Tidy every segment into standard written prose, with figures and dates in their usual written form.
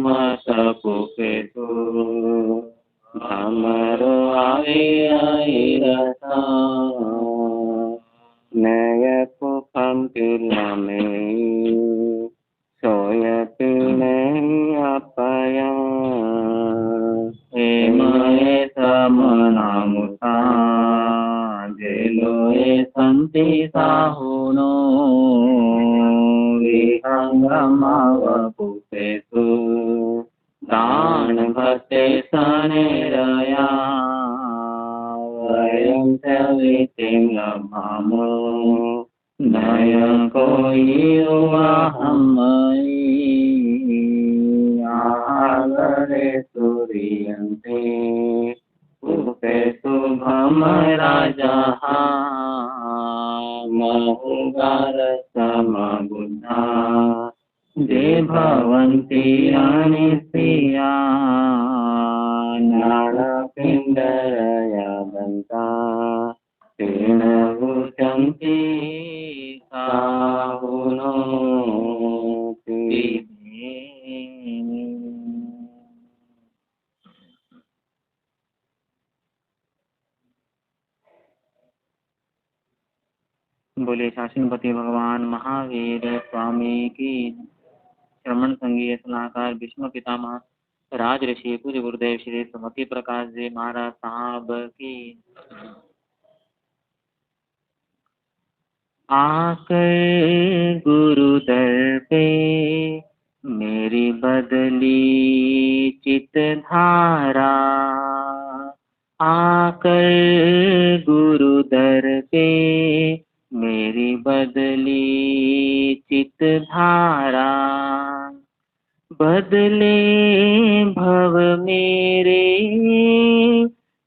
मत पुकेतु भ्रमरो आए आए रसा नय पुपम पिलमे सोयपि नहीं अपया हेमये समनामुता जेलोए संति साहुनो विहंगमावपुपेतु दान भक्ते सनेरया वयं सवितिं लभामो नय कोई वाहमयि आगरे सूर्यन्ते उपेतु भ्रमराजः महुगार समबुद्धा जे भवन्ति अनित्या नाड़पिण्डरयादन्ता तेन उच्यन्ते साहुनोति। बोले शासनपति भगवान महावीर स्वामी की। श्रवण संघीय सलाहकार भीष्म पितामह राज ऋषि पूज्य गुरुदेव श्री सुमति प्रकाश जी महाराज साहब की। आकर गुरु दर पे मेरी बदली चित धारा आकर गुरु दर पे मेरी बदली चित धारा बदले भव मेरे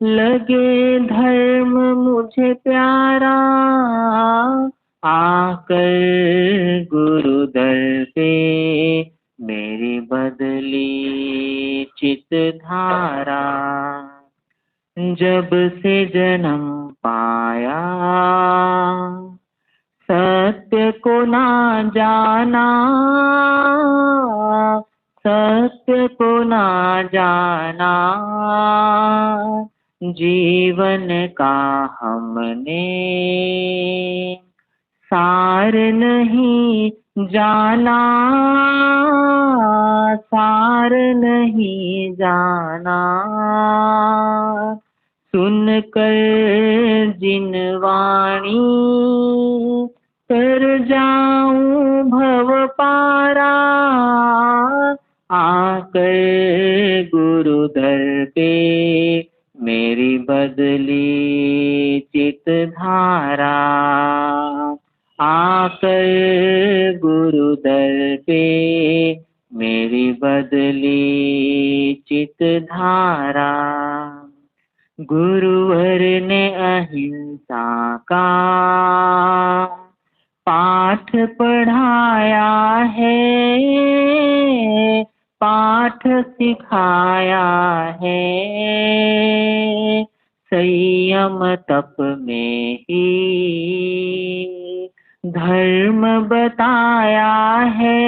लगे धर्म मुझे प्यारा आकर गुरु दर पे मेरी बदली चित धारा जब से जन्म पाया सत्य को ना जाना सत्य को ना जाना जीवन का हमने सार नहीं जाना सार नहीं जाना सुन कर जिन वाणी तर जाऊं भव पारा आकर गुरु दर पे मेरी बदली चित धारा आकर गुरु दर पे मेरी बदली चित धारा गुरुवर ने अहिंसा का पाठ पढ़ाया है पाठ सिखाया है संयम तप में ही धर्म बताया है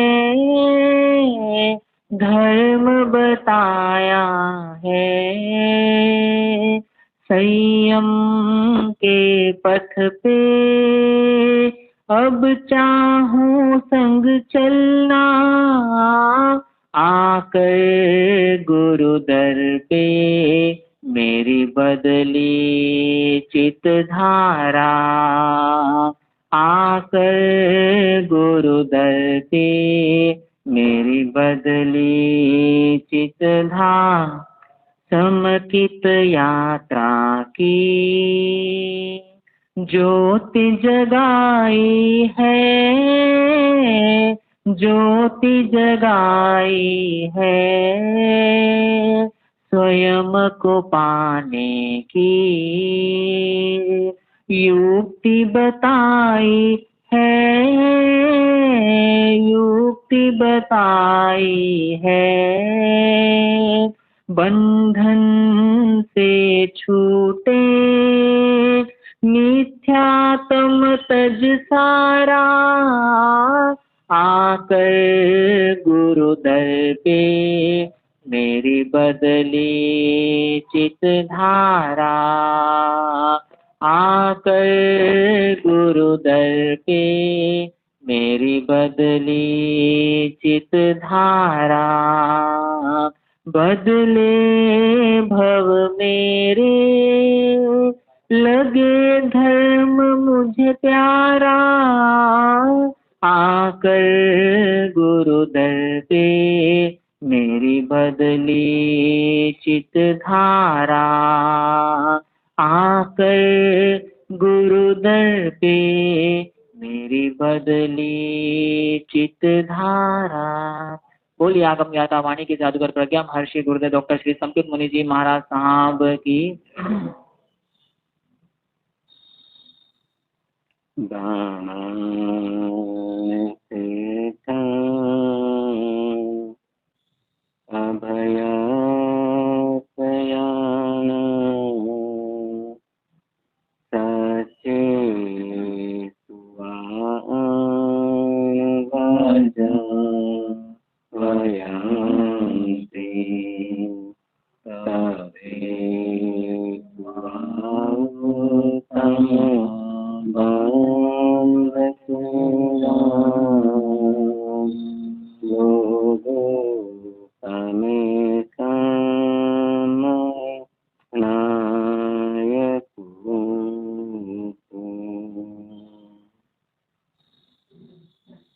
धर्म बताया है संयम के पथ पे अब चाहूं संग चलना आकर गुरु दर पे मेरी बदली चित धारा आकर गुरु दर पे मेरी बदली चित धारा समकित यात्रा की ज्योति जगाई है ज्योति जगाई है स्वयं को पाने की युक्ति बताई है युक्ति बताई है बंधन से छूटे मिथ्यात्म तज सारा आकर गुरुदर पे मेरी बदली चित धारा, आकर गुरुदर पे मेरी बदली चित धारा, बदले भव मेरे लगे धर्म मुझे प्यारा, आकर गुरुदर पे मेरी बदली चित धारा, आकर गुरुदर पे मेरी बदली चित धारा। बोलिए आगम ज्ञाता वाणी के जादूगर प्रज्ञा महर्षि गुरुदेव डॉक्टर श्री संकित मुनि जी महाराज साहब की। अभया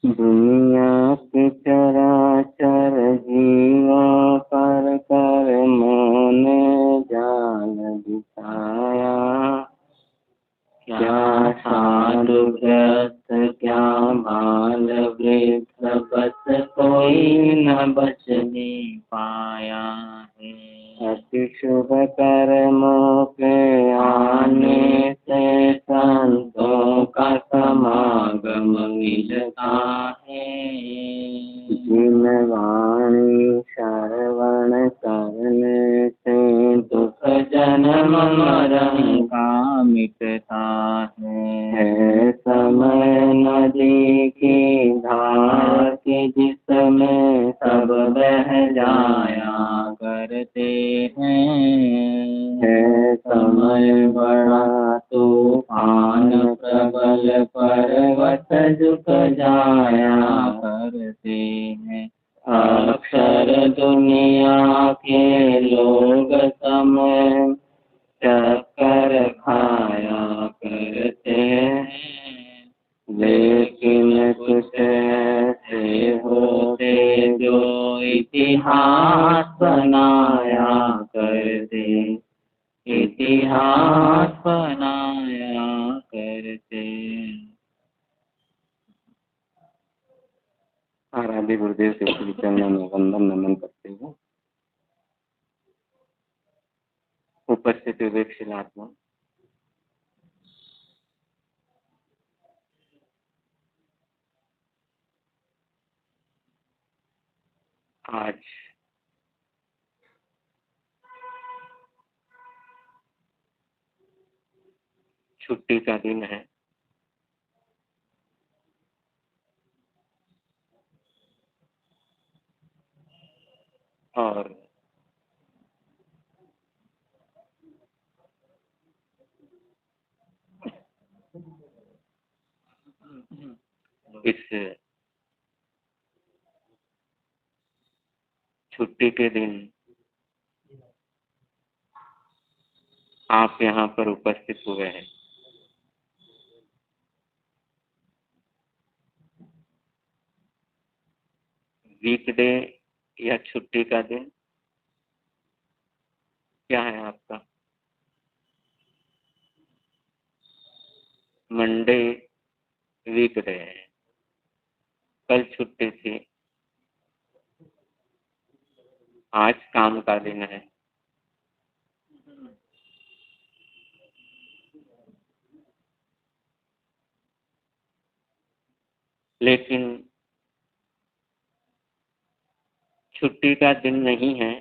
दुनिया के चराचर जीवा पर कर मोने जाल बिछाया, क्या साधु ग्रस्त क्या बाल वृद्ध बस कोई न बचने पाया है। अति शुभ कर्मों के आने से संतों का समागम मिलता है, जिन वाणी श्रवण करने से दुख जन्म मरण का मिटता है। समय नदी की धार की जिसमें सब बह जाया करते है समय बड़ा तूफान प्रबल पर्वत झुक जाया करते हैं। अक्षर दुनिया के लोग समय चक्कर खाया करते हैं, लेकिन कुछ ऐसे होते जो इतिहास बनाया करते, इतिहास बनाया करते। आराध्य गुरुदेव से श्री चरणों में वंदन नमन करते हुए उपस्थित विवेकशील आत्मा, आज छुट्टी का दिन है और इस छुट्टी के दिन आप यहाँ पर उपस्थित हुए हैं। वीकडे या छुट्टी का दिन क्या है आपका? मंडे वीकडे है, कल छुट्टी थी, आज काम का दिन है। लेकिन छुट्टी का दिन नहीं है,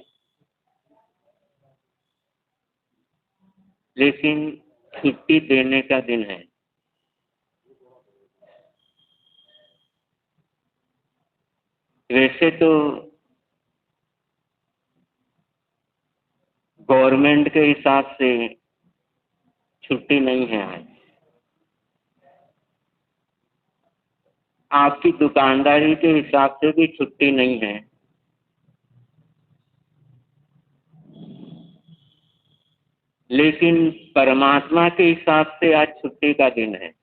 लेकिन छुट्टी देने का दिन है। वैसे तो गवर्नमेंट के हिसाब से छुट्टी नहीं है आज। आपकी दुकानदारी के हिसाब से भी छुट्टी नहीं है। लेकिन परमात्मा के हिसाब से आज छुट्टी का दिन है।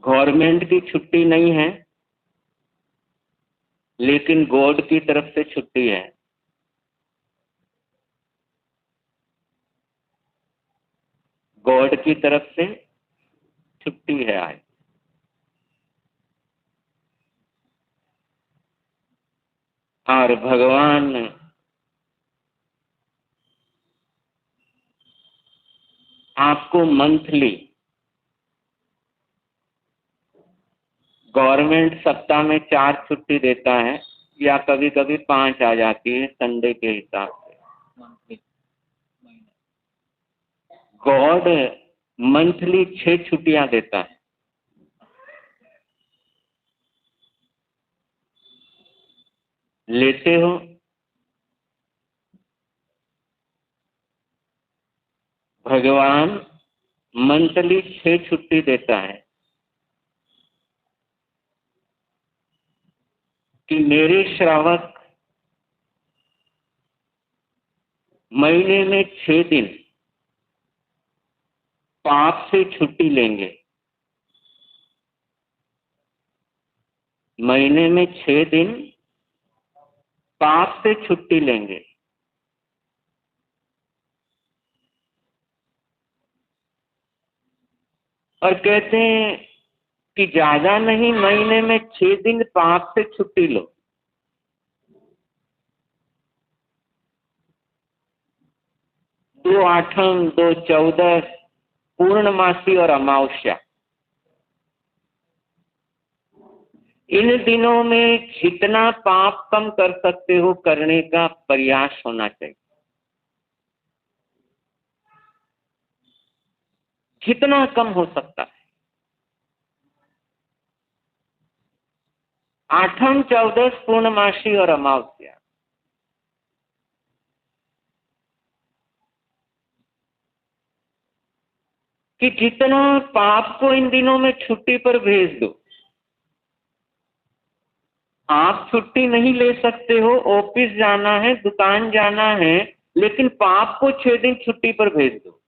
गवर्नमेंट की छुट्टी नहीं है, लेकिन गॉड की तरफ से छुट्टी है। गॉड की तरफ से छुट्टी है आज। और भगवान आपको मंथली, गवर्नमेंट सप्ताह में 4 छुट्टी देता है या कभी कभी 5 आ जाती है संडे के हिसाब से। गॉड मंथली 6 छुट्टियां देता है। लेते हो? भगवान मंथली 6 छुट्टी देता है कि मेरे श्रावक महीने में 6 दिन पाप से छुट्टी लेंगे। महीने में 6 दिन पाप से छुट्टी लेंगे। और कहते हैं कि ज्यादा नहीं, महीने में 6 दिन पाप से छुट्टी लो। दो आठम, 2/14, पूर्णमासी और अमावस्या, इन दिनों में जितना पाप कम कर सकते हो करने का प्रयास होना चाहिए। जितना कम हो सकता है। आठम, 14, पूर्णमासी और अमावस्या, कि जितना पाप को इन दिनों में छुट्टी पर भेज दो। आप छुट्टी नहीं ले सकते हो, ऑफिस जाना है, दुकान जाना है, लेकिन पाप को 6 दिन छुट्टी पर भेज दो।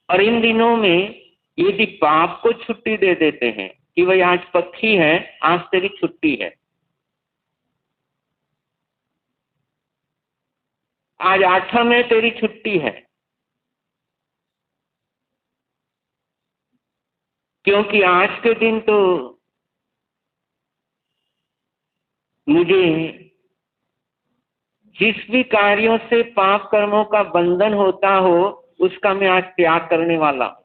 और इन दिनों में यदि पाप को छुट्टी दे देते हैं कि भाई आज पक्षी है, आज तेरी छुट्टी है, आज आठम है, तेरी छुट्टी है, क्योंकि आज के दिन तो मुझे जिस भी कार्यों से पाप कर्मों का बंधन होता हो उसका मैं आज त्याग करने वाला हूं।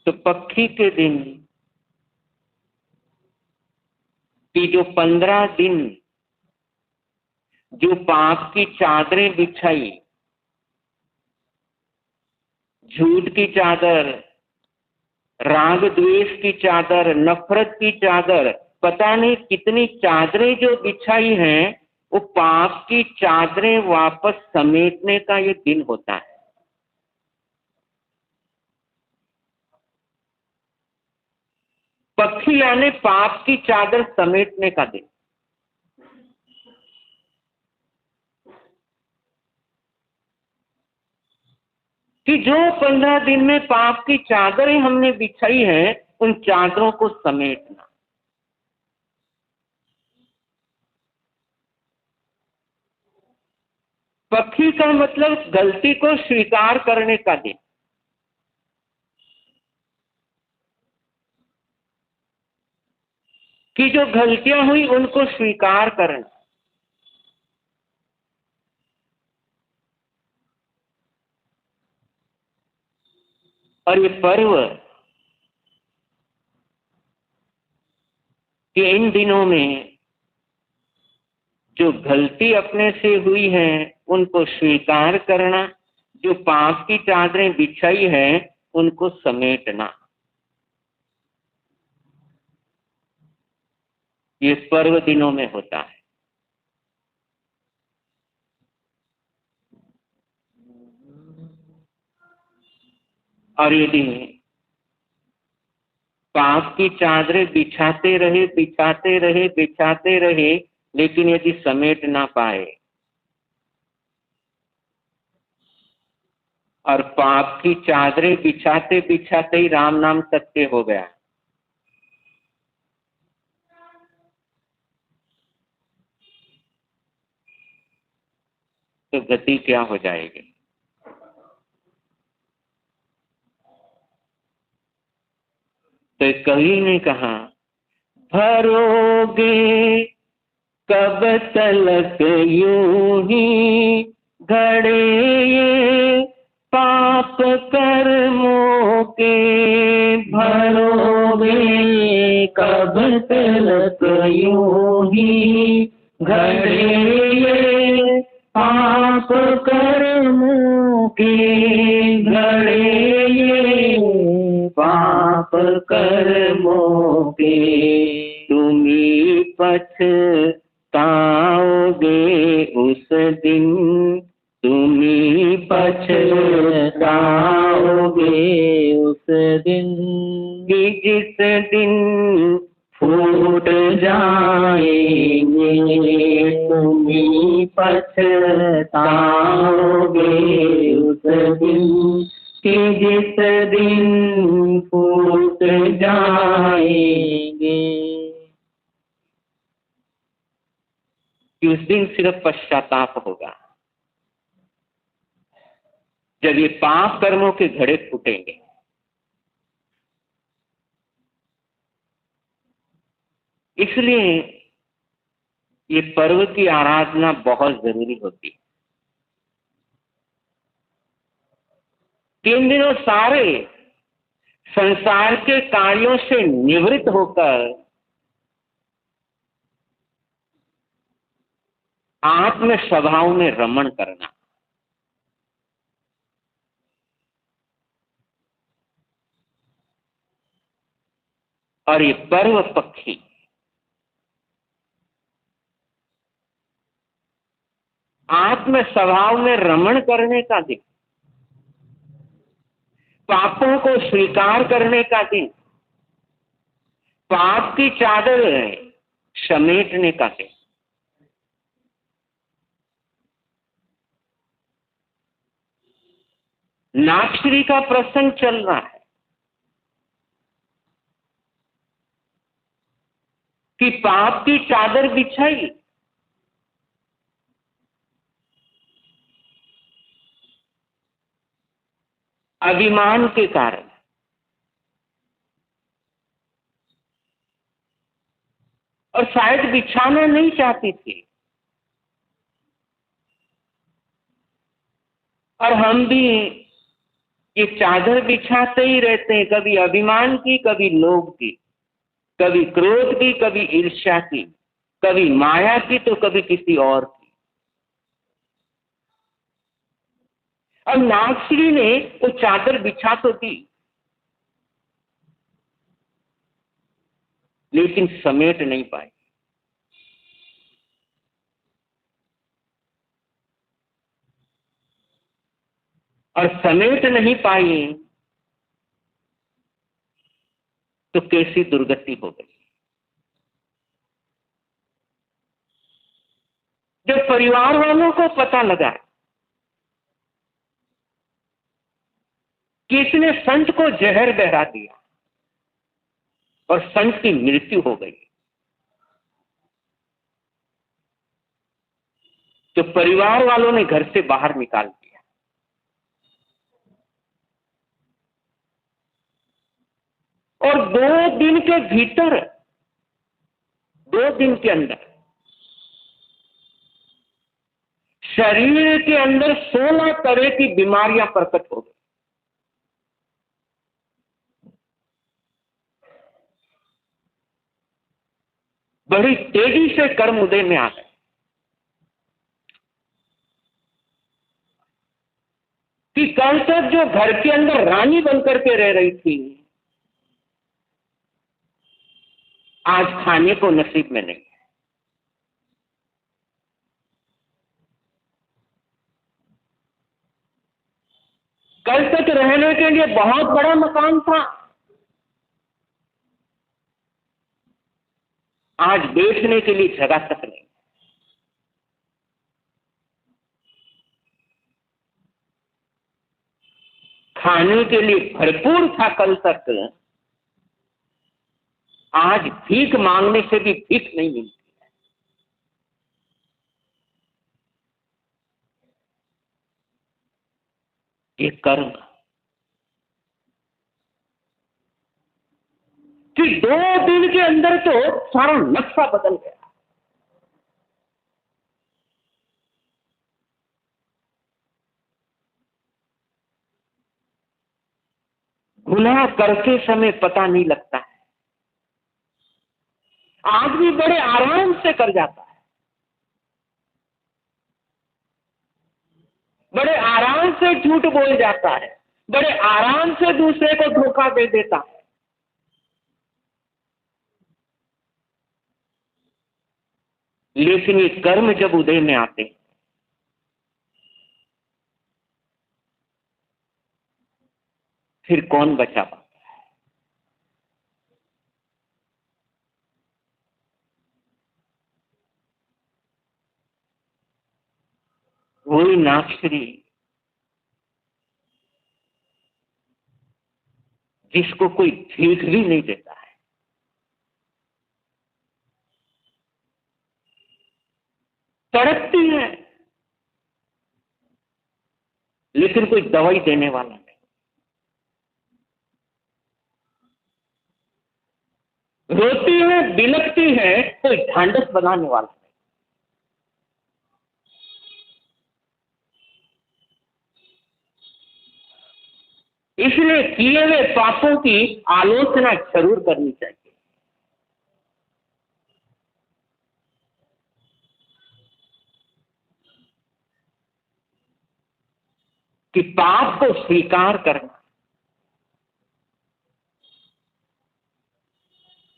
तो पक्षी के दिन की जो 15 दिन जो पाप की चादरें बिछाई, झूठ की चादर, राग द्वेष की चादर, नफरत की चादर, पता नहीं कितनी चादरें जो बिछाई हैं, वो पाप की चादरें वापस समेटने का ये दिन होता है। पक्षी यानी पाप की चादर समेटने का दिन। कि जो 15 दिन में पाप की चादरें हमने बिछाई है, उन चादरों को समेटना। पक्षी का मतलब गलती को स्वीकार करने का दिन। कि जो गलतियां हुई उनको स्वीकार करना। और ये पर्व कि इन दिनों में जो गलती अपने से हुई है उनको स्वीकार करना, जो पाप की चादरें बिछाई है उनको समेटना। ये पर्व दिनों में होता है। और यदि पाप की चादरें बिछाते रहे बिछाते रहे बिछाते रहे, लेकिन यदि समेट ना पाए और पाप की चादरें बिछाते बिछाते ही राम नाम सत्य हो गया, तो गति क्या हो जाएगी। तो कवि ने कहा, भरोगे कब तलक यूं ही घड़े ये पाप कर्मों के, भरोगे कब तलक यूं ही घड़े ये पाप कर्मों के, घड़े ये पाप कर्मों के, तुम्ही पछताओगे उस दिन, तुम्ही पछताओगे उस दिन, कि जिस दिन फूट जाएंगे, तुम्ही पछताओगे उस दिन, कि जिस दिन फूट जाएंगे। कि उस दिन सिर्फ पश्चाताप होगा, जब ये पाप कर्मों के घड़े फूटेंगे। इसलिए ये पर्व की आराधना बहुत जरूरी होती है। 3 दिनों सारे संसार के कार्यों से निवृत्त होकर आत्म स्वभाव में रमण करना। और ये पर्व पक्षी आत्म स्वभाव में रमण करने का दिन, पापों को स्वीकार करने का दिन, पाप की चादर समेटने का दिन। नागश्री का प्रसंग चल रहा है कि पाप की चादर बिछाई, अभिमान के कारण, और शायद बिछाना नहीं चाहती थी। और हम भी ये चादर बिछाते ही रहते हैं, कभी अभिमान की, कभी लोभ की, कभी क्रोध की, कभी ईर्ष्या की, कभी माया की, तो कभी किसी और की। और नागश्री ने वो चादर बिछा तो दी, लेकिन समेट नहीं पाई। और समेट नहीं पाई तो कैसी दुर्गति हो गई। जब परिवार वालों को पता लगा कि इसने संत को जहर बहरा दिया और संत की मृत्यु हो गई, तो परिवार वालों ने घर से बाहर निकाल दिया। और 2 दिन के भीतर, 2 दिन के अंदर शरीर के अंदर 16 तरह की बीमारियां प्रकट हो गई। बड़ी तेजी से कर्म उदय में आ गए। कि कल तक जो घर के अंदर रानी बनकर के रह रही थी, आज खाने को नसीब में नहीं। कल तक रहने के लिए बहुत बड़ा मकान था, आज बैठने के लिए जगह तक नहीं। खाने के लिए भरपूर था कल तक, आज भीख मांगने से भी भीख नहीं मिलती। ये कर्म कि 2 दिन के अंदर तो सारा नक्शा बदल गया। गुनाह करते समय पता नहीं लगता है, आदमी बड़े आराम से कर जाता है, बड़े आराम से झूठ बोल जाता है, बड़े आराम से दूसरे को धोखा दे देता है। लेकिन ये कर्म जब उदय में आते हैं, फिर कौन बचा पाता है? वही नाक्षरी जिसको कोई भीख भी नहीं देता है, तड़पती है, लेकिन कोई दवाई देने वाला नहीं। रोती है, बिलखती है, कोई ढांढस बनाने वाला नहीं। इसलिए किए हुए पापों की आलोचना जरूर करनी चाहिए। कि पाप को स्वीकार करना,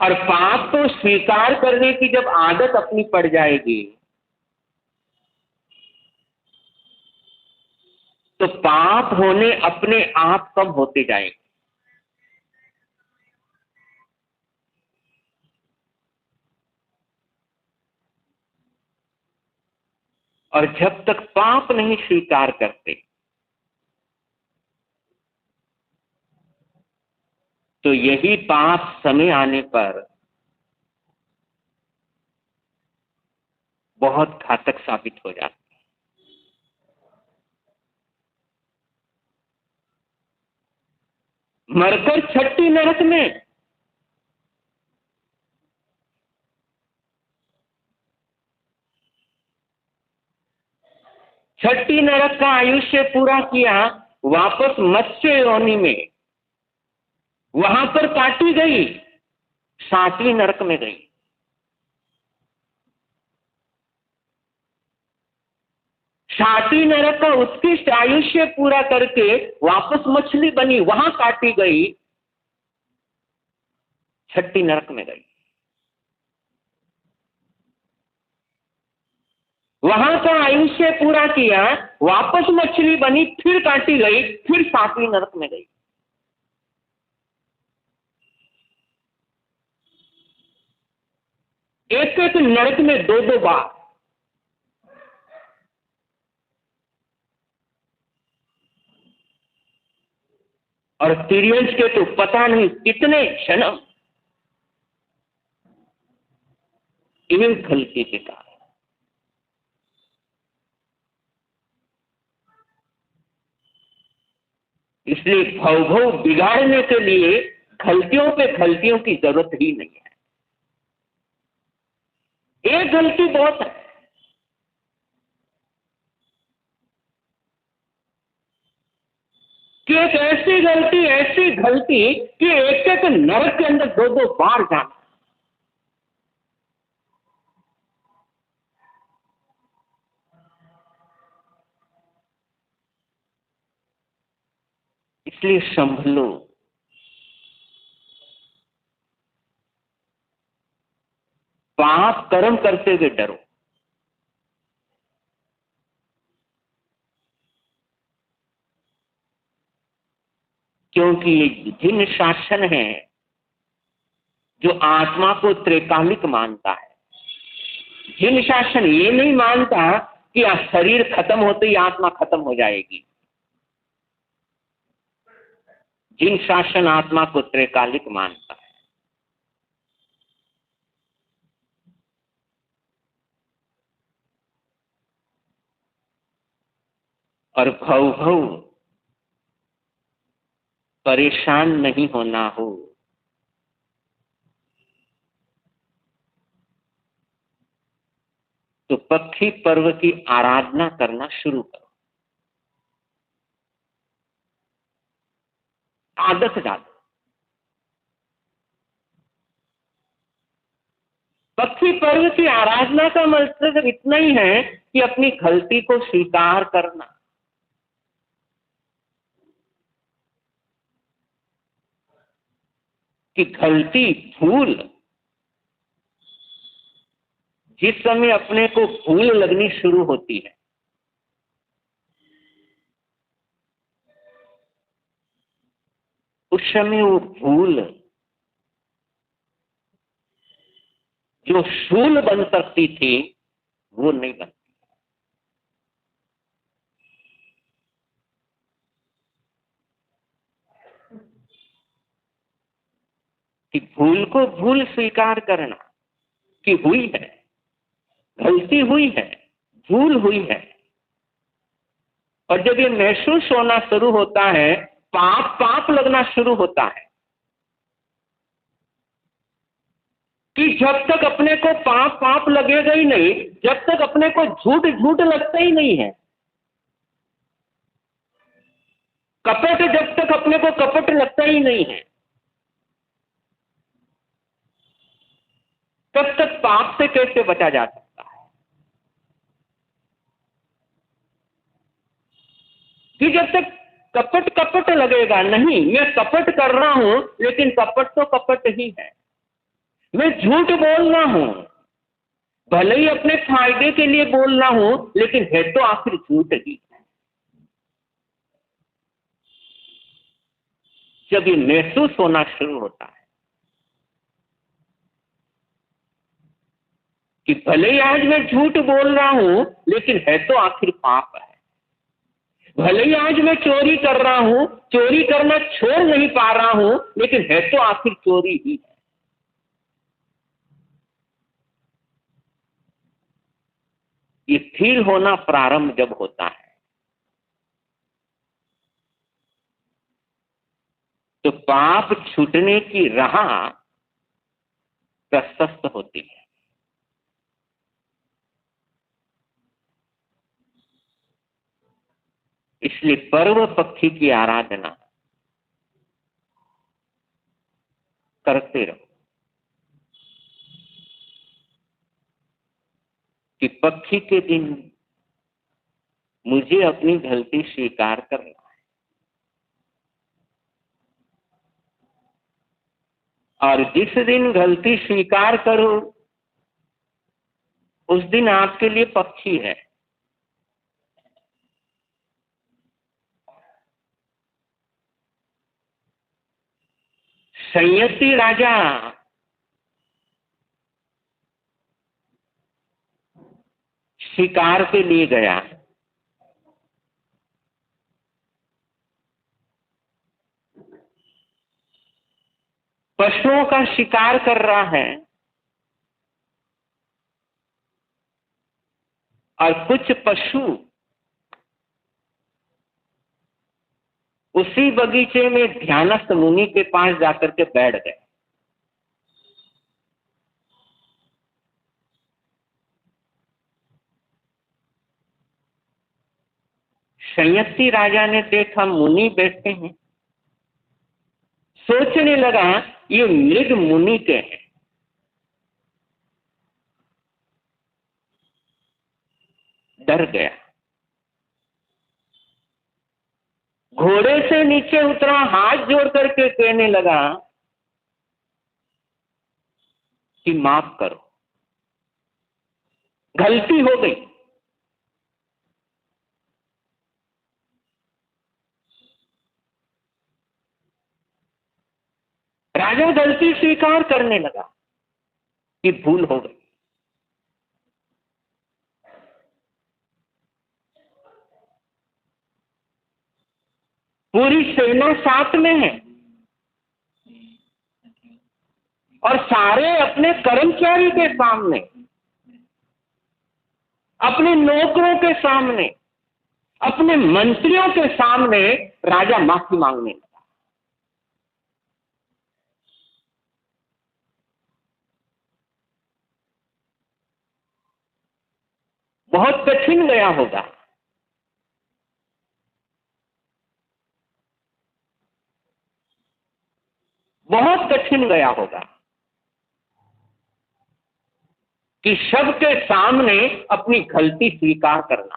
और पाप को स्वीकार करने की जब आदत अपनी पड़ जाएगी, तो पाप होने अपने आप कम होते जाएंगे। और जब तक पाप नहीं स्वीकार करते, तो यही पाप समय आने पर बहुत घातक साबित हो जाता है। मरकर छठी नरक में, छठी नरक का आयुष्य पूरा किया, वापस मत्स्य योनि में, वहां पर काटी गई, 7वीं नरक में गई। सातवीं नरक का उत्कृष्ट आयुष्य पूरा करके वापस मछली बनी, वहां काटी गई, छठी नरक में गई। वहां का आयुष्य पूरा किया, वापस मछली बनी, फिर काटी गई, फिर 7वीं नरक में गई। एक एक नरक में 2-2 बार। और तिर्यंश के तो पता नहीं कितने जन्म इन्हीं गलती के कारण। इसलिए भव बिगाड़ने के लिए गलतियों पे गलतियों की जरूरत ही नहीं है। एक गलती बहुत है। कि एक ऐसी गलती कि एक एक नरक के अंदर 2-2 बार जाना। इसलिए संभलो, पाप कर्म करते हुए डरो। क्योंकि ये जिन शासन है जो आत्मा को त्रैकालिक मानता है, जिन शासन ये नहीं मानता कि शरीर खत्म होते ही आत्मा खत्म हो जाएगी, जिन शासन आत्मा को त्रैकालिक मानता है, और भव भव परेशान नहीं होना हो, तो पक्षी पर्व की आराधना करना शुरू करो। आदत डालो। पक्षी पर्व की आराधना का मतलब इतना ही है कि अपनी गलती को स्वीकार करना, कि गलती भूल जिस समय अपने को भूल लगनी शुरू होती है, उस समय वो भूल जो शूल बन सकती थी वो नहीं बनती। कि भूल को भूल स्वीकार करना कि हुई है, गलती हुई है, भूल हुई है। और जब ये महसूस होना शुरू होता है, पाप पाप लगना शुरू होता है, कि जब तक अपने को पाप पाप लगेगा ही नहीं, जब तक अपने को झूठ झूठ लगता ही नहीं है, कपट जब तक अपने को कपट लगता ही नहीं है, तब तक पाप से कैसे बचा जा सकता है। कि जब तक कपट कपट लगेगा नहीं, मैं कपट कर रहा हूं लेकिन कपट तो कपट ही है, मैं झूठ बोल रहा हूं, भले ही अपने फायदे के लिए बोल रहा हूं लेकिन है तो आखिर झूठ ही। जब ये महसूस होना शुरू होता है कि भले ही आज मैं झूठ बोल रहा हूं लेकिन है तो आखिर पाप है, भले ही आज मैं चोरी कर रहा हूं, चोरी करना छोड़ नहीं पा रहा हूं लेकिन है तो आखिर चोरी ही है। ये फील होना प्रारंभ जब होता है तो पाप छूटने की राह प्रशस्त होती है। इसलिए पर्व पक्षी की आराधना करते रहो कि पक्षी के दिन मुझे अपनी गलती स्वीकार करना है, और जिस दिन गलती स्वीकार करो उस दिन आपके लिए पक्षी है। संयति राजा शिकार के लिए गया, पशुओं का शिकार कर रहा है, और कुछ पशु उसी बगीचे में ध्यानस्थ मुनि के पास जाकर के बैठ गए। संयति राजा ने देखा मुनि बैठे हैं, सोचने लगा ये मृग मुनि के हैं, डर गया, घोड़े से नीचे उतरा, हाथ जोड़ करके कहने लगा कि माफ करो, गलती हो गई। राजा गलती स्वीकार करने लगा कि भूल हो गई। पूरी सेना साथ में है और सारे अपने कर्मचारी के सामने, अपने नौकरों के सामने, अपने मंत्रियों के सामने राजा माफी मांगने लगा। बहुत कठिन गया होगा। बहुत कठिन गया होगा कि सबके सामने अपनी गलती स्वीकार करना।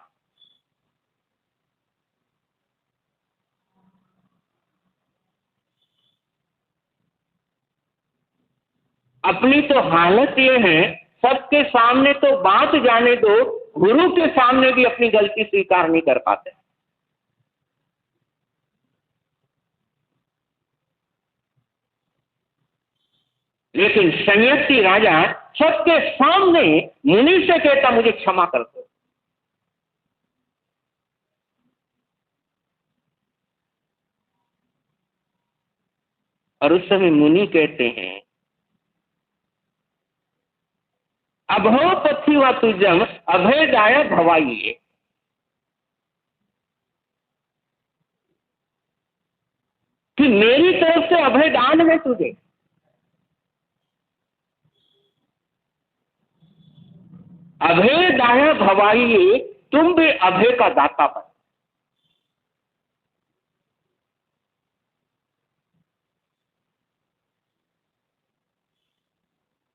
अपनी तो हालत ये है, सबके सामने तो बात जाने दो, गुरु के सामने भी अपनी गलती स्वीकार नहीं कर पाते। लेकिन संयति राजा सबके सामने मुनि से कहता, मुझे क्षमा कर दो। और उस समय मुनि कहते हैं, अभो पथिवा तुजम अभय दाया भवाइए। कि मेरी तरफ से अभय दान है तुझे। अभय दाया भवाइए, तुम भी अभय का दाता बन।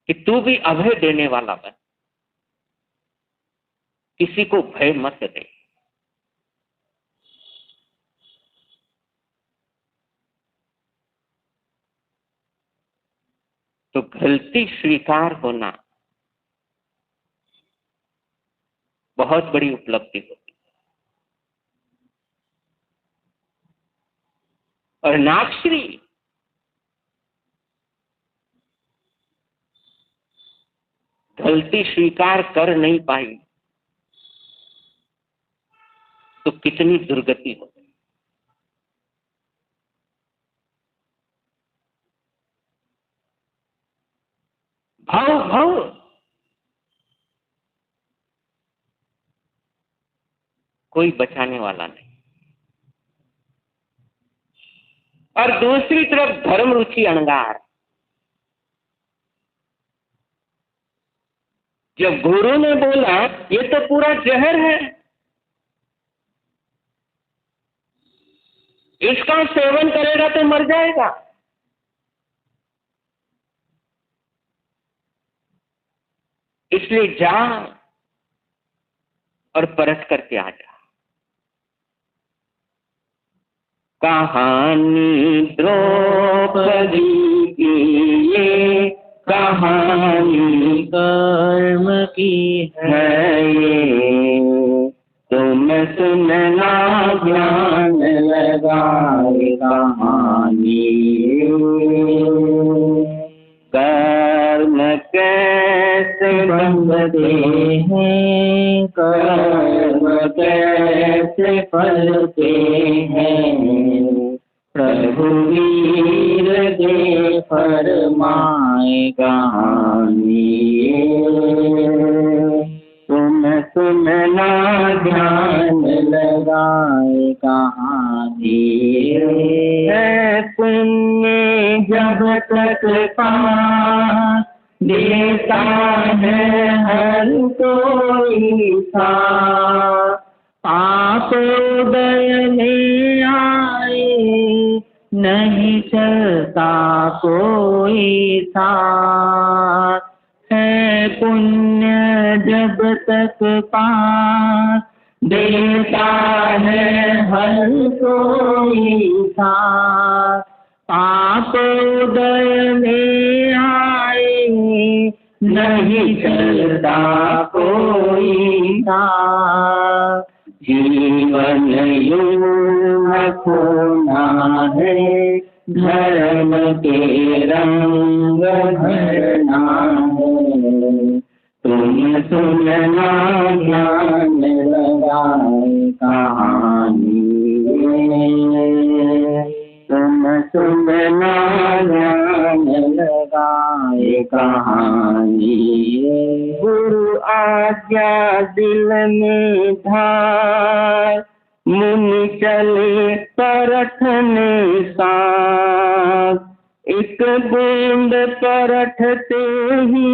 कि तू भी अभय देने वाला बन, किसी को भय मत दे। तो गलती स्वीकार होना बहुत बड़ी उपलब्धि होती है। और नागश्री गलती स्वीकार कर नहीं पाई तो कितनी दुर्गति हो गई। भाव भाव कोई बचाने वाला नहीं। और दूसरी तरफ धर्म रुचि अणगार। जब गुरु ने बोला ये तो पूरा जहर है, इसका सेवन करेगा तो मर जाएगा, इसलिए जा और परख करके आ जा। कहानी द्रौपदी की ये, कहानी कर्म की है ये, तुम सुनना ध्यान लगाए कहानी। कर्म कैसे बनते हैं, कर्म कैसे फलते हैं, प्रभु वीर दे फरमाए कहानी। तुम सुनना ध्यान लगाए कहानी। है पुण्य जब तक पास देता है हर कोई साथ, पाप उदय ले आए नहीं चलता कोई साथ। है पुण्य जब तक पास देता है हर कोई साथ, पाप उदय में आए नहीं चलता कोई साथ। जीवन यूं खोना है, धर्म के रंग भरना है। तुम सुनना ध्यान लगाए कहानी, तुम सुनना ध्यान लगाए कहानी। गुरु आज्ञा दिल में धार, मुनि चले परखने साथ। एक बूंद परखते ही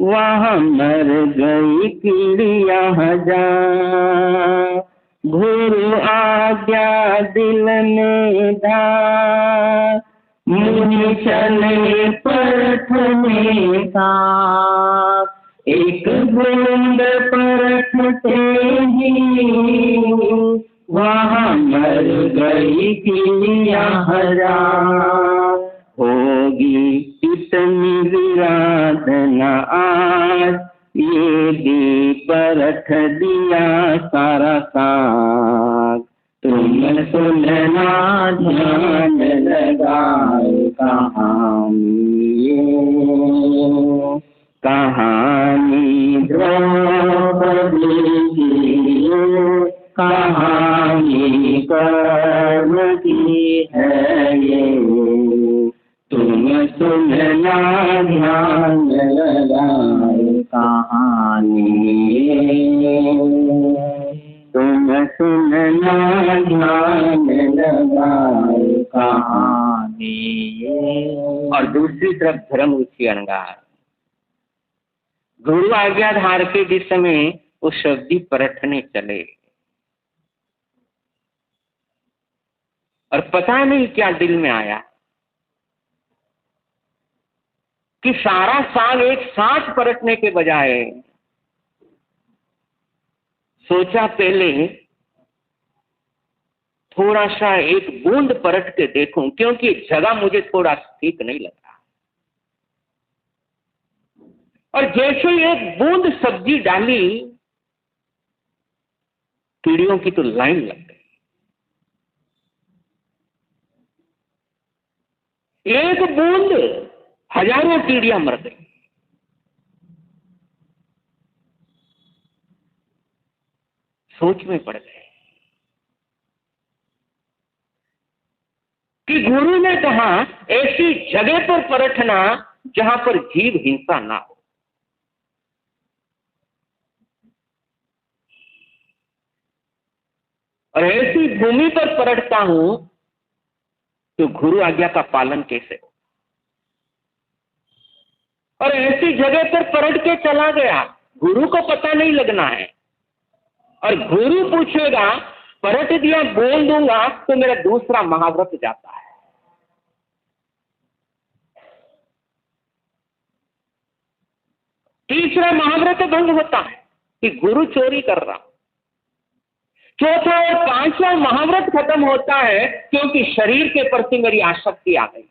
वहाँ मर गई चिड़िया हजार। गुरु आज्ञा दिल में धार, मुनि चले परखने साथ। एक बूंद परखते ही वहाँ मर गई चिड़िया हजार। होगी इतनी विराट न आज, ये भी परख दिया सारा साथ। तुम सुनना ध्यान लगाए कहानी, कहानी द्रौपदी की, कहानी कर्म की है ये। तुम सुनना ध्यान लगाए कहानी, तुम सुनना ध्यान लगाए कहानी। और दूसरी तरफ धर्म रुचि अनगार, गुरु आज्ञाधार के दिशा में वो शब्दी परखने चले और पता नहीं क्या दिल में आया कि सारा साल एक साथ परखने के बजाय सोचा पहले थोड़ा सा एक बूंद परख के देखूं, क्योंकि जगह मुझे थोड़ा ठीक नहीं लगा। और जैसे एक बूंद सब्जी डाली, कीड़ियों की तो लाइन लग गई। एक बूंद हजारों कीड़ियां मर गई। सोच में पड़ गए कि गुरु ने कहा ऐसी जगह पर परखना जहां पर जीव हिंसा ना हो। और ऐसी भूमि पर परखता हूं तो गुरु आज्ञा का पालन कैसे हो। और ऐसी जगह पर परख के चला गया, गुरु को पता नहीं लगना है। और गुरु पूछेगा, परख दिया बोल दूंगा तो मेरा दूसरा महाव्रत जाता है। तीसरा महाव्रत भंग होता है कि गुरु चोरी कर रहा। चौथा और पांचवा महाव्रत खत्म होता है क्योंकि शरीर के प्रति मेरी आसक्ति आ गई।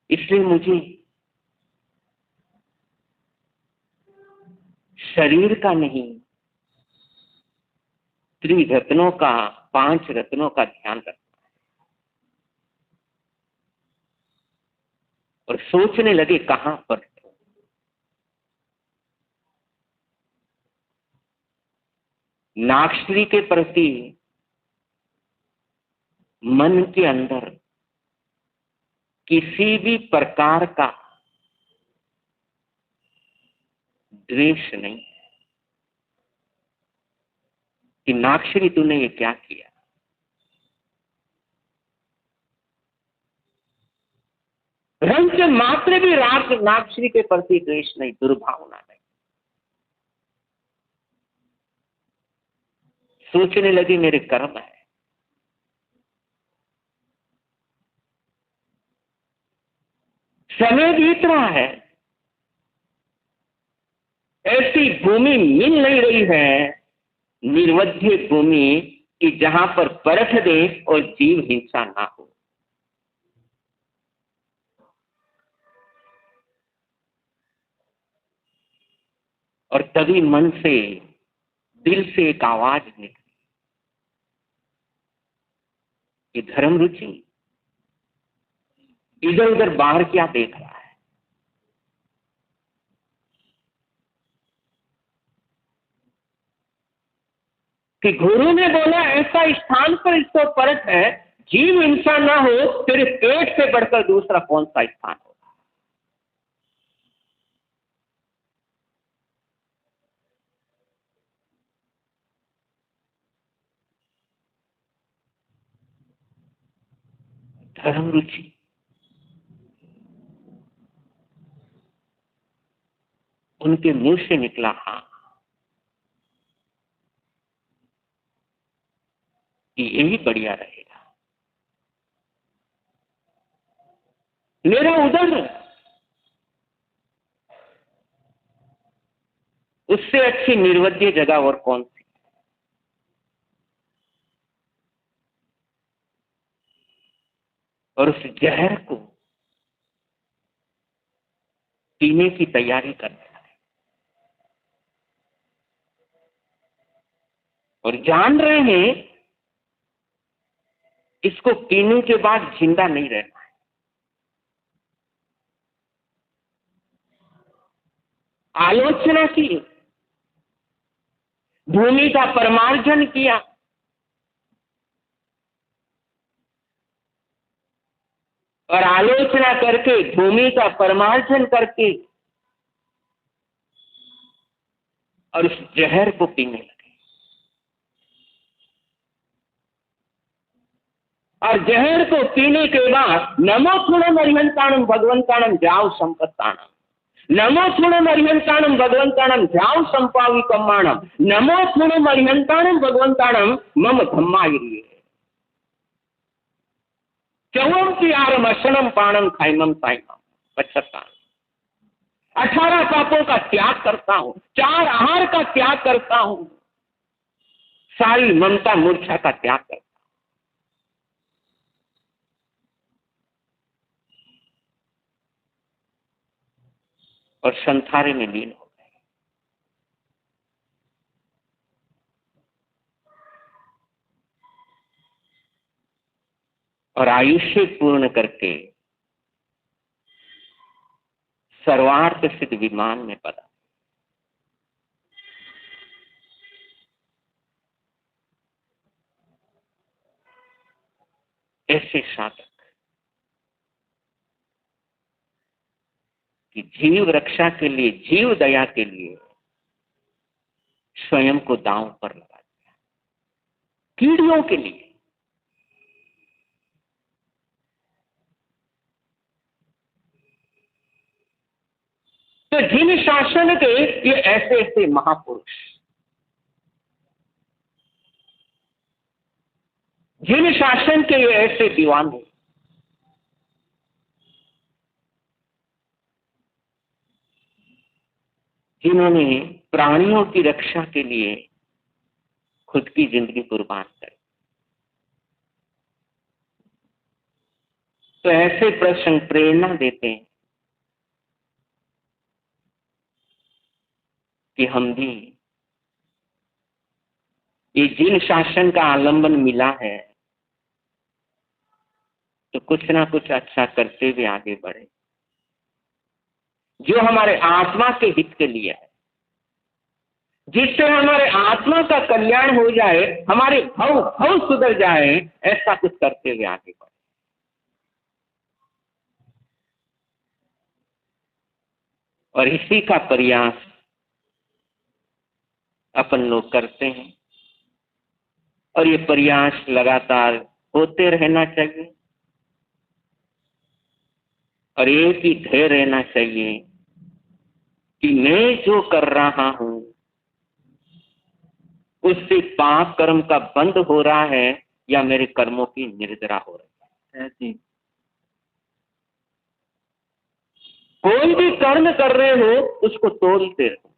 इसलिए मुझे शरीर का नहीं, त्रिरत्नों का, 5 रत्नों का ध्यान रखना है। और सोचने लगे कहां पर नागश्री के प्रति मन के अंदर किसी भी प्रकार का द्वेष नहीं कि नागश्री तूने ये क्या किया। रंच मात्र भी राग नागश्री के प्रति द्वेष नहीं, दुर्भावना नहीं। सोचने लगी मेरे कर्म है। समय बीत रहा है, भूमि मिल नहीं रही है, निर्वध्य भूमि कि जहां पर परख दे और जीव हिंसा ना हो। और तभी मन से, दिल से एक आवाज निकली, ये धर्म रुचि इधर उधर बाहर क्या देख रहा है? कि गुरु ने बोला ऐसा स्थान पर इसको परख है, जीव हिंसा ना हो, तेरे पेट से बढ़कर दूसरा कौन सा स्थान हो? धर्म रुचि उनके मुंह से निकला, हाँ, कि यही बढ़िया रहेगा। मेरा उधर उससे अच्छी निर्वध्य जगह और कौन सी? और उस जहर को पीने की तैयारी करने लगे और जान रहे हैं इसको पीने के बाद जिंदा नहीं रहना है। आलोचना की, भूमि का परमार्जन किया, और आलोचना करके, भूमि का परमार्जन करके और उस जहर को पीने लगे। और जहर को पीने के बाद नमो थुणम अरिहंताणम भगवंताणम जाओ संपत्ताणम, नमो थुणम अरिहंताणम भगवंताणम जाओ संपाविकम्माणम, नमो थुणम अरिहंताणम भगवंताणम मम धम्मायिरिये चौम की आरम अशनम पाणम खाइमम साइमम पच्छता। 18 पापों का त्याग करता हूं, 4 आहार का त्याग करता हूं, सारी ममता मूर्छा का त्याग करता हूं। और संसारे में लीन हो गए। और आयुष्य पूर्ण करके सर्वार्थ सिद्ध विमान में पदा। ऐसे साधक कि जीव रक्षा के लिए, जीव दया के लिए स्वयं को दांव पर लगा दिया, कीड़ियों के लिए। तो जिन शासन के ये ऐसे ऐसे महापुरुष, जिन शासन के ये ऐसे दीवाने, जिन्होंने प्राणियों की रक्षा के लिए खुद की जिंदगी कुर्बान कर, तो ऐसे प्रसंग प्रेरणा देते हैं कि हम भी ये जिन शासन का आलंबन मिला है, तो कुछ ना कुछ अच्छा करते हुए आगे बढ़े, जो हमारे आत्मा के हित के लिए है, जिससे हमारे आत्मा का कल्याण हो जाए, हमारे भव भव सुधर जाए, ऐसा कुछ करते हुए आगे बढ़े। और इसी का प्रयास अपन लोग करते हैं, और ये प्रयास लगातार होते रहना चाहिए। और एक ही ध्येय रहना चाहिए कि मैं जो कर रहा हूं उससे पाप कर्म का बंद हो रहा है या मेरे कर्मों की निर्जरा हो रही है। ऐसी कोई भी कर्म कर रहे हो उसको तोलते रहो,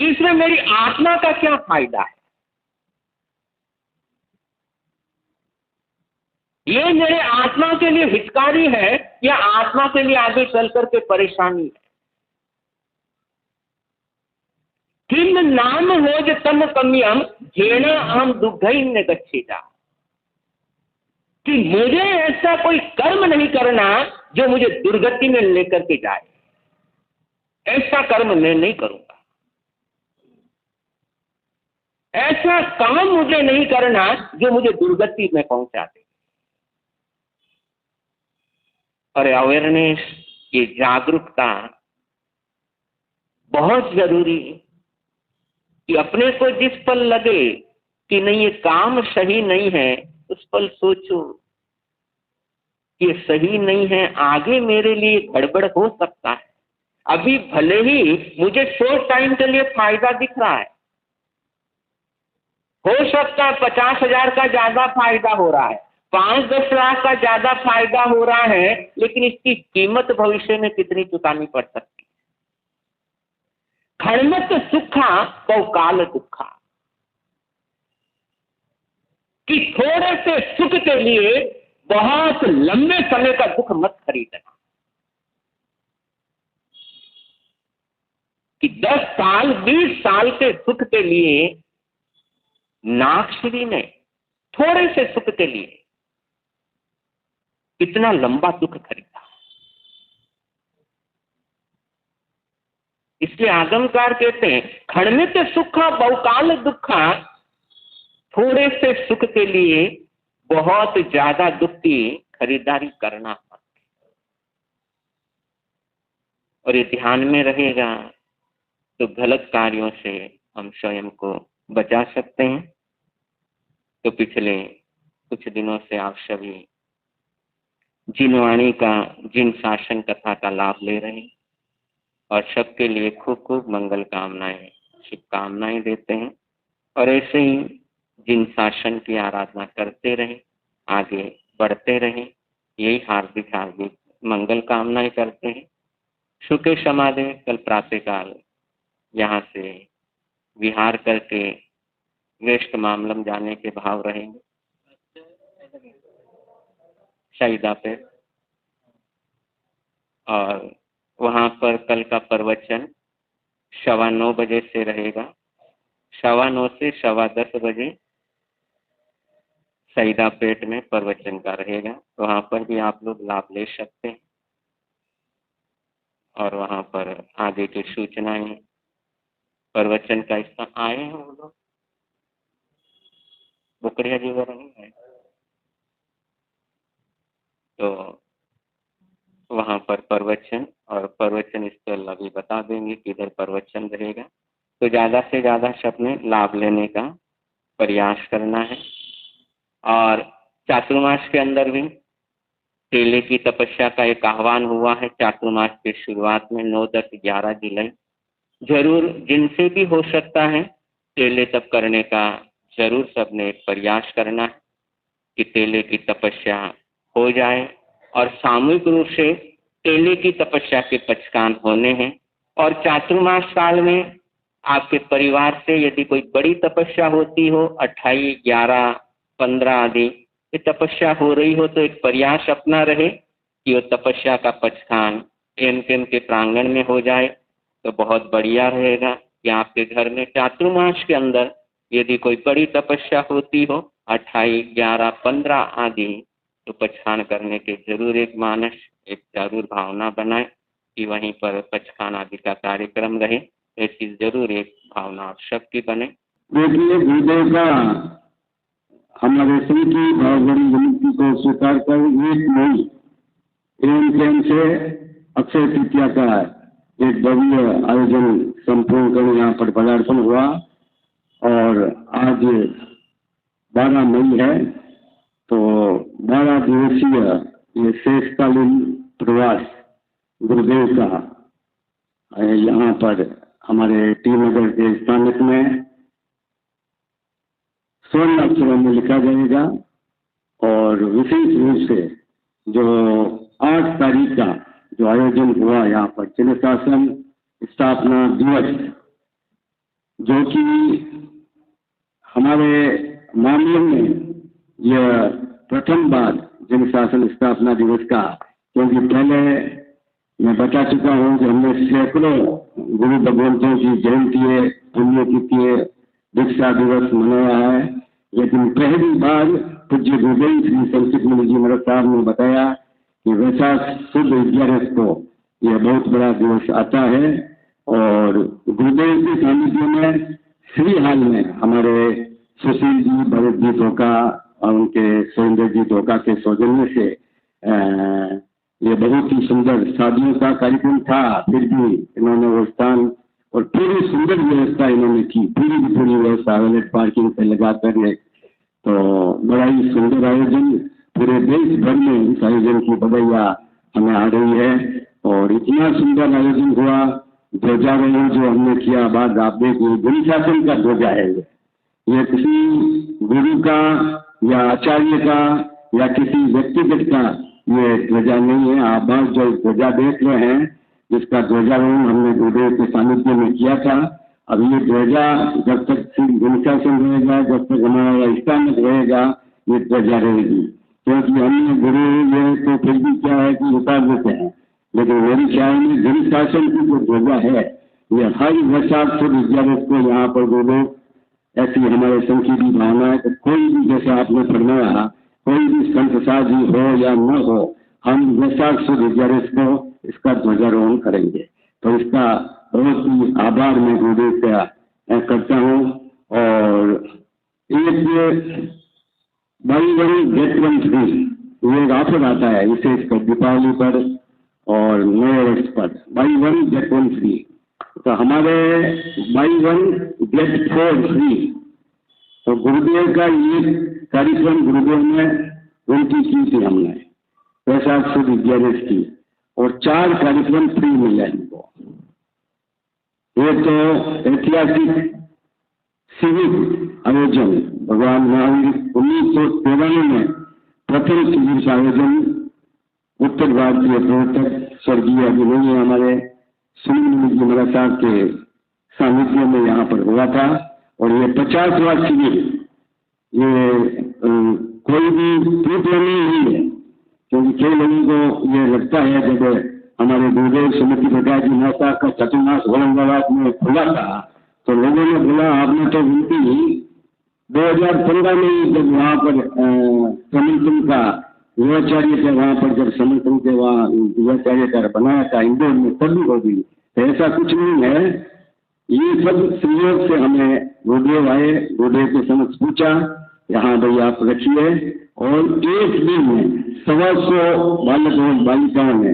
कि इसमें मेरी आत्मा का क्या फायदा है। ये मेरे आत्मा के लिए हितकारी है या आत्मा के लिए आगे चल करके परेशानी है। किम नाम हो ज तम कम्यम जेण अहम दुग्धैन्य गच्छेता, कि मुझे ऐसा कोई कर्म नहीं करना जो मुझे दुर्गति में लेकर के जाए। ऐसा कर्म मैं नहीं करूंगा, ऐसा काम मुझे नहीं करना जो मुझे दुर्गति में पहुंचा दे। और अवेयरनेस, ये जागरूकता बहुत जरूरी है कि अपने को जिस पल लगे कि नहीं ये काम सही नहीं है, उस पल सोचो ये सही नहीं है, आगे मेरे लिए गड़बड़ हो सकता है। अभी भले ही मुझे शॉर्ट टाइम के लिए फायदा दिख रहा है, हो सकता है 50,000 का ज्यादा फायदा हो रहा है, 5-10 लाख का ज्यादा फायदा हो रहा है, लेकिन इसकी कीमत भविष्य में कितनी चुकानी पड़ सकती है। खड़मत सुखा बहुकाल दुखा, कि थोड़े से सुख के लिए बहुत लंबे समय का दुख मत खरीदना। कि 10 साल 20 साल के सुख के लिए नागश्री ने थोड़े से सुख के लिए इतना लंबा दुख खरीदा। इसलिए आगमकार कहते हैं खड़मित सुखा बहुकाल दुखा, थोड़े से सुख के लिए बहुत ज्यादा दुख की खरीदारी करना मत। और ये ध्यान में रहेगा तो गलत कार्यों से हम स्वयं को बचा सकते हैं। तो पिछले कुछ दिनों से आप सभी जिन वाणी का, जिन शासन कथा का लाभ ले रहे हैं, और सबके लिए खूब खूब मंगल कामनाएं, शुभकामनाएं देते हैं। और ऐसे ही जिन शासन की आराधना करते रहे, आगे बढ़ते रहे, यही हार्दिक हार्दिक मंगल कामनाएं करते हैं। सुखे समाधि कल प्रातःकाल यहाँ से विहार करके वेस्ट मामलम जाने के भाव रहेंगे, शहीदा पे। और वहाँ पर कल का प्रवचन 9:15 बजे से रहेगा, 9:15 से 10:15 बजे शहीदा पेट में प्रवचन का रहेगा। वहाँ पर भी आप लोग लाभ ले सकते हैं। और वहाँ पर आगे की सूचनाएं प्रवचन का स्थान आए हैं वो लोग, बुकड़िया जी वो नहीं है, तो वहाँ पर प्रवचन और प्रवचन स्थल अभी बता देंगे किधर प्रवचन रहेगा। तो ज़्यादा से ज़्यादा सबने लाभ लेने का प्रयास करना है। और चातुर्मास के अंदर भी केले की तपस्या का एक आह्वान हुआ है चातुर्मास की शुरुआत में 9, 10, 11 जुलाई। जरूर जिनसे भी हो सकता है केले तप करने का जरूर सबने प्रयास करना है कि केले की तपस्या हो जाए। और सामूहिक रूप से केले की तपस्या के पचकान होने हैं। और चातुर्मास काल में आपके परिवार से यदि कोई बड़ी तपस्या होती हो, 28, 11, 15 आदि ये तपस्या हो रही हो, तो एक प्रयास अपना रहे कि वो तपस्या का पचकान एमकेएम के प्रांगण में हो जाए तो बहुत बढ़िया रहेगा। कि आपके घर में चातुर्मास के अंदर यदि कोई बड़ी तपस्या होती हो, 28, 11, 15 आदि, तो पचखान करने के जरूर एक मानस, एक जरूर भावना बनाए कि वहीं पर पचखान आदि का कार्यक्रम रहे। ये चीज जरूर एक भावना आप सबकी बने। देखिए गुरुदेव का हमारे श्री की भावगणी विनती को स्वीकार कर एक मई एमकेएम से अक्षय तृतीया का एक भव्य आयोजन संपूर्ण कर यहाँ पर पदार्पण हुआ। और आज 12 मई है, तो 12 दिवसीय ये शेषकालीन प्रवास गुरुदेव का यहाँ पर हमारे टी नगर के स्थानिक में स्वर्ण अक्षरों में लिखा जाएगा। और विशेष रूप से जो 8 तारीख का जो आयोजन हुआ यहाँ पर चिन्ह शासन स्थापना दिवस, जो कि हमारे मामले में यह प्रथम बार जन शासन स्थापना दिवस का, क्योंकि पहले मैं बता चुका हूँ कि हमने सैकड़ों गुरु भगवंतों की जयंती, पुण्यतिथि, दीक्षा दिवस मनाया है, लेकिन पहली बार पूज्य गुरुदेव श्री संचित मुनि जी महाराज साहब ने बताया कि वैशाख शुद्ध 11 को यह बहुत बड़ा दिवस आता है। और गुरुदेव के सानिध्य में श्री हाल में हमारे सुशील जी, भरत जी धोखा और उनके सुरेंद्र जी धोखा के सौजन्य से ये बहुत ही सुंदर शादियों का कार्यक्रम था। फिर भी इन्होंने वो स्थान और पूरी सुंदर व्यवस्था इन्होंने की, पूरी व्यवस्था वैलेट पार्किंग पे लगा कर, तो बड़ा ही सुंदर आयोजन, पूरे देश भर में इस आयोजन की बधाइयाँ हमें आ रही है। और इतना सुंदर आयोजन हुआ, ध्वजारोहण जो हमने किया, बाद आप देखिए गुरु शासन का ध्वजा है, यह किसी गुरु का या आचार्य का या किसी व्यक्तिगत का ये ध्वजा नहीं है। आप बात जो ध्वजा देख रहे हैं, जिसका ध्वजारोहण हमने गुरुदेव के सानिध्य में किया था, अब ये ध्वजा जब तक गुरु शासन रहेगा, जब तक हमारा स्थानक रहेगा, ये ध्वजा रहेगी। क्योंकि हमने गुरु ये तो फिर भी क्या है कि उतार देते हैं, लेकिन मेरी ख्याल में गुरु शासन की जो ध्वजा है, ये हर वैशाख शुद्ध 11 को यहाँ पर गुरुदेव, ऐसी हमारे संघ की भी भावना है कि कोई भी, जैसे आपने फरमाया, कोई भी संत साजी हो या न हो, हम वैशाख शुद्ध 11 को इसका ध्वजारोहण करेंगे। तो इसका बहुत ही आभार मैं गुरुदेव का करता हूँ। और एक by one get one free ये ऑफर आता है विशेष कर दीपावली पर और नए वर्ष पर, by one get one free. तो हमारे बाई वन गेट 4 फ्री। तो गुरुदेव का ये कार्यक्रम गुरुदेव ने उनकी की थी हमने वैशाख शुद्ध 11 की, और 4 कार्यक्रम फ्री मिले इनको। ये तो ऐतिहासिक सिविक आयोजन, भगवान महावीर 1993 में प्रथम शिविर का आयोजन उत्तर भारतीय प्रवर्तक स्वर्गीय अभिनय हमारे सुनील मुनि जी महाराज साहब के सानिध्य में यहाँ पर हुआ था। और ये 50वां शिविर, ये कोई भी टूटने नहीं है, क्योंकि कई लोगों को ये लगता है जब हमारे गुरुदेव श्रीमती प्रकाश जी महाराज का चतुर्मास औरंगाबाद में खुला था, तो लोगों ने बोला आपने तो विनती 2015 में जब वहाँ पर समर्थन का युवाचार्य थे, वहाँ पर जब समर्थन के वहाँ युवाचार्य का बनाया था इंदौर में, तभी होगी। ऐसा कुछ नहीं है, ये सब सहयोग से हमें गुरुदेव आए, गुरुदेव के समक्ष पूछा, यहाँ भाई आप रखिए, और एक दिन में 125 बालक और बालिकाओं ने,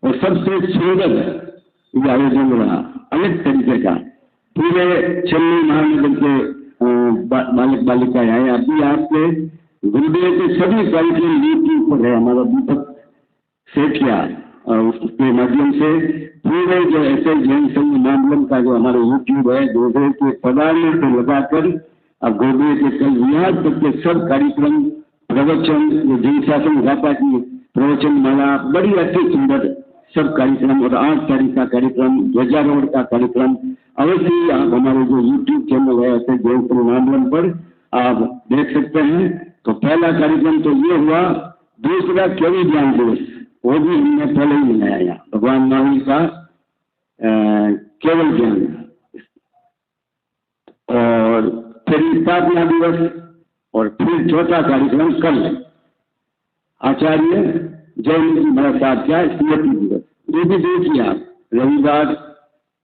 और सबसे सुंदर ये आयोजन रहा, अलग तरीके का। पूरे चेन्नई महानगर के बालक बालिकाएं आए। अभी आपके गुरुदेव के सभी कार्यक्रम यूट्यूब पर है, हमारा दीपक सेठिया उसके माध्यम से पूरे जो ऐसे जैन संघ मामलन का जो हमारा यूट्यूब है, गुरुदेव के पदार्थ से लगाकर अब गुरुदेव के कल यहाँ तक के सब कार्यक्रम, प्रवचन, जैन शासन गाथा की प्रवचन माला, बड़ी अच्छी सुंदर सब कार्यक्रम, और 8 तारीख का कार्यक्रम, ध्वजारोहण का कार्यक्रम अवश्य ही आप हमारे जो यूट्यूब चैनल है ऐसे जैन संघ मामलन पर आप देख सकते हैं। तो पहला कार्यक्रम तो ये हुआ। दूसरा केवल ज्ञान दिवस, वो भी हमने पहले ही मनाया यहाँ, भगवान महावीर का केवल ज्ञान। और फिर स्थापना दिवस, और फिर चौथा कार्यक्रम कल आचार्य जयंती महाराज साहब का स्मृति दिवस। ये भी देखिए आप, रविवार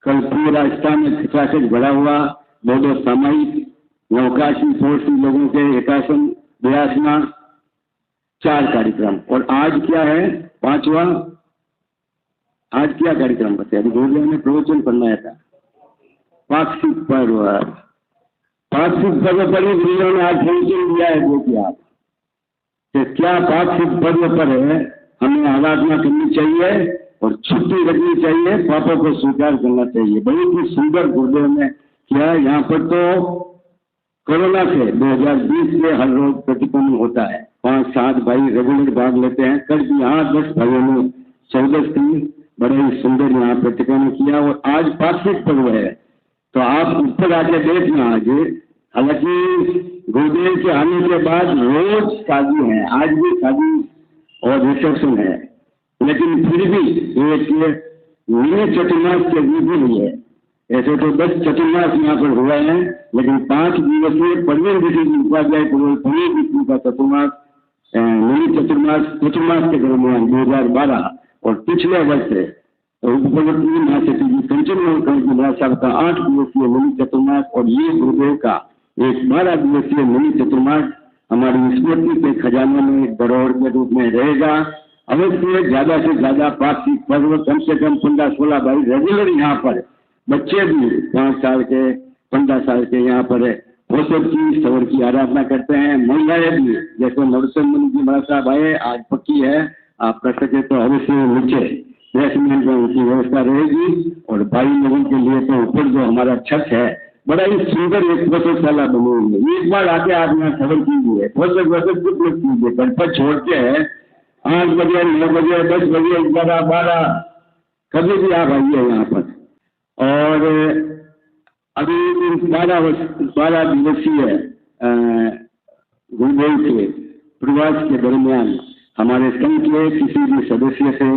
कल पूरा स्थान में खचाखच भरा हुआ, बोधो सामायिक, नवकाशी फोर्सी लोगों के एकासन व्यासना, 4 कार्यक्रम। और आज क्या है 5वां, आज क्या कार्यक्रम बचे? अभी गुरुदेव ने प्रवचन बनाया था, पाक्षिक पर्व। पाक्षिक पर्व पर ही गुरुदेव ने आज प्रवचन दिया है। देखिए आप कि क्या पाक्षिक पर्व पर है हमें आराधना करनी चाहिए और छुट्टी रखनी चाहिए, पापों को स्वीकार करना चाहिए। बहुत ही सुंदर गुरुदेव ने किया। यहाँ पर तो कोरोना से 2020 से हर रोज प्रतिक्रमण होता है, 5-7 भाई रेगुलर भाग लेते हैं। कल भी यहाँ 10 भाइयों ने 14 थी, बड़े ही सुंदर यहाँ प्रतिक्रमण किया। और आज पाक्षिक पर्व है, तो आप ऊपर आके देखना आगे, हालांकि गुरुदेव के आने के बाद रोज शादी है, आज भी शादी और रिसेप्शन है, लेकिन फिर भी एक मिनी चतुर्मास के रूप में हुई है। ऐसे तो 10 चतुर्मास यहाँ पर हुआ है, लेकिन 5 दिवसीय परवीन ऋषि उपाध्याय पुरोहित का चतुर्मास, मिनी चतुर्मास के दरमियान 2012 और पिछले वर्ष उपप्रवर्तनीय महासचिव जी कंचन साहब का 8 दिवसीय मिनी चतुर्मास और ये गुरुदेव का एक 12 दिवसीय मिनी चतुर्मास हमारी स्मृति के खजाने में धरोहर के रूप में रहेगा। अवश्य ज्यादा से ज्यादा पार्षिक पर्व कम से कम 15-16 बाई रेगुलर यहाँ पर बच्चे भी 5 साल के 15 साल के यहाँ पर भोसव की सवर की आराधना करते हैं। महिलाएं भी जैसे नरसिंह मुनि जी महाराज साहब आए, आज पक्की है, आप कर सके तो अवश्य नीचे बेसमेंट में उनकी व्यवस्था रहेगी। और भाई लोगों के लिए तो ऊपर जो हमारा छत है बड़ा ही सुंदर एक भोजशाला बनी हुई है। एक बार आके आप यहाँ खबर कीजिए, भोजन कुछ लोग कीजिए, गणपत छोड़ के 8 बजे 9 बजे 10 बजे 11 12 कभी भी आप आइए यहाँ पर। और अभी 12 दिवसीय गुरुदेव के प्रवास के दरमियान हमारे संघ के किसी भी सदस्य से,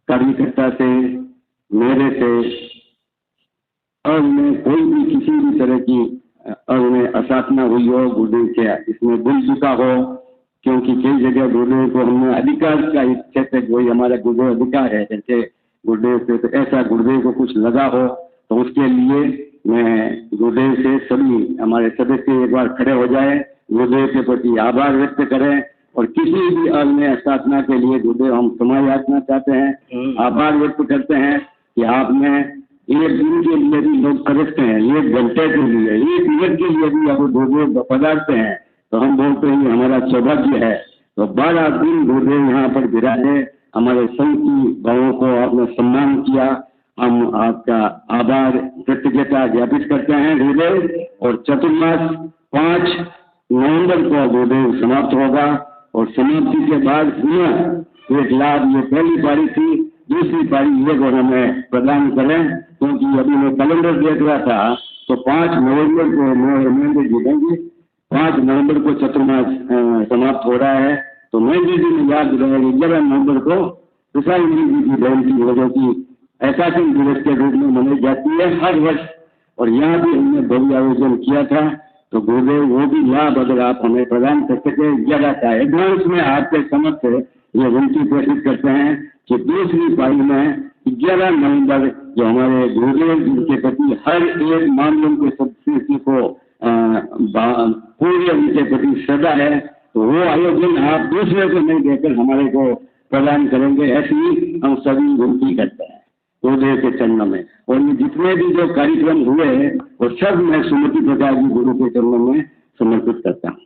कार्यकर्ता से, मेरे से और में कोई भी किसी भी तरह की और में असाधना हुई हो, गुरुदेव के इसमें भूल चुका हो, क्योंकि कई जगह गुरुदेव को हमने अधिकार का क्षेत्र वही हमारा गुरुदेव अधिकार है, जैसे गुरुदेव से तो ऐसा गुरुदेव को कुछ लगा हो तो उसके लिए मैं गुरुदेव से सभी हमारे सदस्य एक बार खड़े हो जाए, गुरुदेव के प्रति आभार व्यक्त करें और किसी भी अन्य साधना के लिए गुरुदेव हम क्षमा याचना चाहते हैं, आभार व्यक्त करते हैं कि आपने एक दिन के लिए भी लोग तरसते हैं, 1 घंटे के लिए, 1 मिनट के लिए भी अब गुरुदेव पधारते हैं तो हम बोलते हैं हमारा सौभाग्य है। तो 12 दिन गुरुदेव यहाँ पर विराजे, हमारे संघ की भावों को आपने सम्मान किया, हम आपका आभार कृतज्ञता ज्ञापित करते हैं गुरुदेव। और चतुर्मास 5 नवंबर को गुरुदेव समाप्त होगा और समाप्ति के बाद पुनः एक लाभ, ये पहली पारी थी, दूसरी पारी ये को हमें प्रदान करें, क्योंकि अभी मैं कैलेंडर देख रहा था तो 5 नवंबर को महेंद्र जी देंगे, 5 नवंबर को चतुर्मास समाप्त हो रहा है। तो महेंद्र जी ने याद रहे 11 नवंबर को प्रसाद जी की जयंती हो, जो कि ऐकादशी दिवस के रूप में मनाई जाती है हर वर्ष, और यहाँ भी हमने भव्य आयोजन किया था। तो गुरुदेव वो भी लाभ अगर आप हमें प्रदान कर सके, 11 का एडवांस में आपके समक्ष ये विनती प्रेषित करते हैं कि दूसरी पारी में 11 नवंबर जो हमारे गुरुदेव जिनके प्रति हर एक मामलों के सदस्य को पूरे उनके प्रति श्रद्धा है, तो वो आयोजन आप दूसरे को नहीं देकर हमारे को प्रदान करेंगे, ऐसी हम सभी विनती करते हैं गुरुदेव के चरणों में। और ये जितने भी जो कार्यक्रम हुए वो सब मैं सुमति प्रकाश जी गुरु के चरणों में समर्पित करता हूँ।